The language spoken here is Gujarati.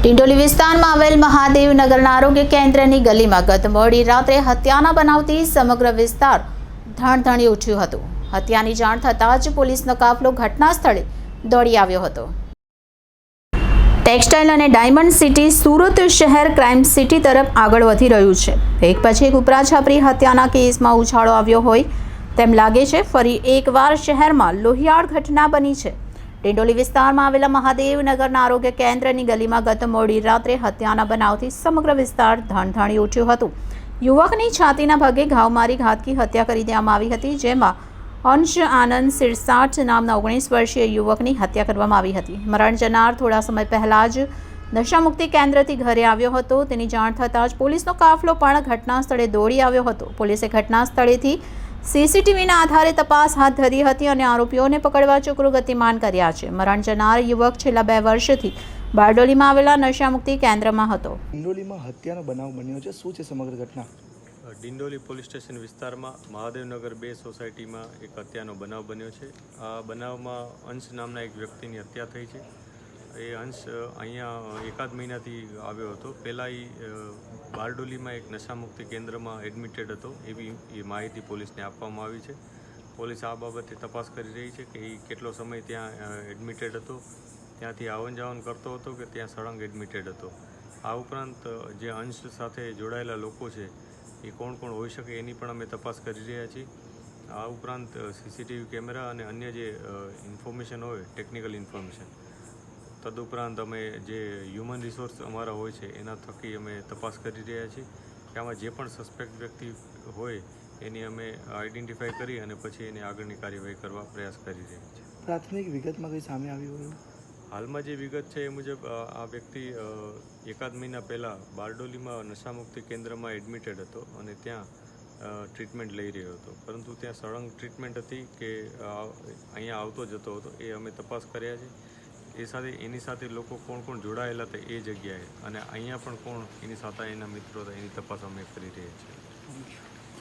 ડિંડોલી વિસ્તારમાં આવેલ મહાદેવનગરના આરોગ્ય કેન્દ્રની ગલીમાં ગત મોડી રાત્રે હત્યાના બનાવથી સમગ્ર વિસ્તાર ધણધણી ઉઠ્યું હતું। હત્યાની જાણ થતાં જ પોલીસનો કાફલો ઘટના સ્થળે દોડી આવ્યો હતો। ટેક્સટાઇલ અને ડાયમંડ સિટી સુરત શહેર ક્રાઇમ સિટી તરફ આગળ વધી રહ્યું છે। એક પછી એક ઉપરા છાપરી હત્યાના કેસમાં ઉછાળો આવ્યો હોય તેમ લાગે છે। ફરી એકવાર શહેરમાં લોહિયાળ ઘટના બની છે। ડિંડોલી વિસ્તારમાં આવેલા મહાદેવનગરના આરોગ્ય કેન્દ્રની ગલીમાં ગત મોડી રાત્રે હત્યાના બનાવથી સમગ્ર વિસ્તાર ધણધણી ઉઠ્યું હતું। યુવકની છાતીના ભાગે ઘાવ મારી ઘાતકી હત્યા કરી દેવામાં આવી હતી, જેમાં અંશ આનંદ સિરસાટ નામના 19 વર્ષીય યુવકની હત્યા કરવામાં આવી હતી। મરણ જનાર થોડા સમય પહેલા જ નશામુક્તિ કેન્દ્રથી ઘરે આવ્યો હતો। તેની જાણ થતાં જ પોલીસનો કાફલો પણ ઘટના સ્થળે દોડી આવ્યો હતો। પોલીસે ઘટના સ્થળેથી સીસીટીવીના આધારે તપાસ હાથ ધરી હતી અને આરોપીઓને પકડવા ચક્રો ગતિમાન કર્યા છે। મરણ જનાર યુવક છેલ્લા 2 વર્ષથી બારડોલીમાં આવેલા નશામુક્તિ કેન્દ્રમાં હતો। ડિંડોલીમાં હત્યાનો બનાવ બન્યો છે, શું છે સમગ્ર ઘટના? ડિંડોલી પોલીસ સ્ટેશન વિસ્તારમાં મહાદેવનગર 2 સોસાયટીમાં એક હત્યાનો બનાવ બન્યો છે। આ બનાવમાં અંશ નામના એક વ્યક્તિની હત્યા થઈ છે। એ અંશ અહીંયા એકાદ મહિનાથી આવ્યો હતો। પહેલાં એ બારડોલીમાં એક નશામુક્તિ કેન્દ્રમાં એડમિટેડ હતો, એવી એ માહિતી પોલીસને આપવામાં આવી છે। પોલીસ આ બાબતે તપાસ કરી રહી છે કે એ કેટલો સમય ત્યાં એડમિટેડ હતો, ત્યાંથી આવન જાવન કરતો હતો કે ત્યાં સળંગ એડમિટેડ હતો। આ ઉપરાંત જે અંશ સાથે જોડાયેલા લોકો છે એ કોણ કોણ હોઈ શકે એની પણ અમે તપાસ કરી રહ્યા છીએ। આ ઉપરાંત સીસીટીવી કેમેરા અને અન્ય જે ઇન્ફોર્મેશન હોય, ટેકનિકલ ઇન્ફોર્મેશન, તદુપરાંત અમે જે હ્યુમન રિસોર્સ અમારા હોય છે એના થકી અમે તપાસ કરી રહ્યા છીએ કે આમાં જે પણ સસ્પેક્ટ વ્યક્તિ હોય એની અમે આઈડેન્ટિફાઈ કરી અને પછી એની આગળની કાર્યવાહી કરવા પ્રયાસ કરી રહ્યા છીએ। પ્રાથમિક વિગતમાં કંઈ સામે આવ્યું હોય? હાલમાં જે વિગત છે એ મુજબ આ વ્યક્તિ એકાદ મહિના પહેલાં બારડોલીમાં નશામુક્તિ કેન્દ્રમાં એડમિટેડ હતો અને ત્યાં ટ્રીટમેન્ટ લઈ રહ્યો હતો, પરંતુ ત્યાં સળંગ ટ્રીટમેન્ટ હતી કે અહીંયા આવતો જતો હતો એ અમે તપાસ કર્યા છે। એ સાથે એની સાથે લોકો કોણ કોણ જોડાયેલા હતા એ જગ્યાએ અને અહીંયા પણ કોણ એની સાથે એના મિત્રો હતા એની તપાસ અમે કરી રહ્યા છીએ।